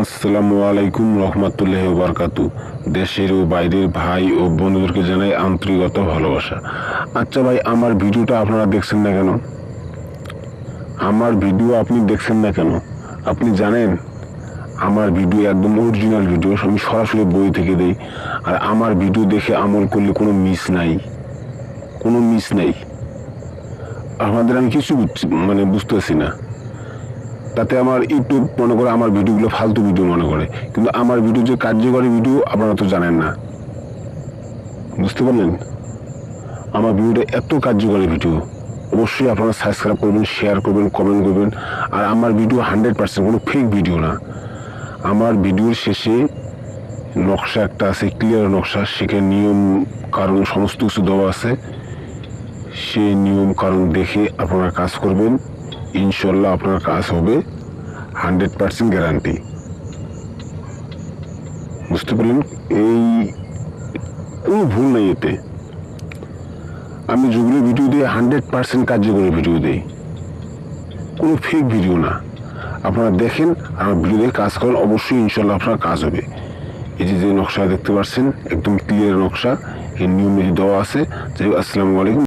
আসসালামু আলাইকুম রহমতুল্লাহি ওয়া বারাকাতুহু। দেশের ও বাইরের ভাই ও বন্ধুদেরকে জানাই আন্তরিকতা ভালোবাসা। আচ্ছা ভাই, আমার ভিডিওটা আপনারা দেখছেন না কেন? আমার ভিডিও আপনি দেখছেন না কেন? আপনি জানেন আমার ভিডিও একদম অরিজিনাল ভিডিও, আমি সরাসরি বই থেকে দেই। আর আমার ভিডিও দেখে আমল করলে কোনো মিস নাই, কোনো মিস নাই। আপনাদের আমি কিছু বুঝতেছি না। তাতে আমার ইউটিউব মনে করে আমার ভিডিওগুলো ফালতু ভিডিও মনে করে, কিন্তু আমার ভিডিও যে কার্যকরী ভিডিও আপনারা তো জানেন না। বুঝতে পারলেন? আমার ভিডিওটা এত কার্যকরী ভিডিও, অবশ্যই আপনারা সাবস্ক্রাইব করবেন, শেয়ার করবেন, কমেন্ট করবেন। আর আমার ভিডিও 100% কোনো ফেক ভিডিও না। আমার ভিডিওর শেষে নকশা একটা আছে, ক্লিয়ার নকশা, সেখানে নিয়ম কারণ সমস্ত কিছু দেওয়া আছে। সেই নিয়ম কারণ দেখে আপনারা কাজ করবেন, ইনশাল্লাহ আপনার কাজ হবে 100% গ্যারান্টি। বুঝতে পারলেন? এই কোনো ভুল নেই এতে। আমি যেগুলো ভিডিও দিই 100% কার্যকরী ভিডিও দিই, কোনো ফেক ভিডিও না। আপনারা দেখেন, আমার ভিডিও দেখে কাজ করেন, অবশ্যই ইনশাল্লাহ আপনার কাজ হবে। এই যে নকশা দেখতে পাচ্ছেন, একদম ক্লিয়ার নকশা, এই নিয়ম দেওয়া আছে। যাই হোক, আসসালামু আলাইকুম।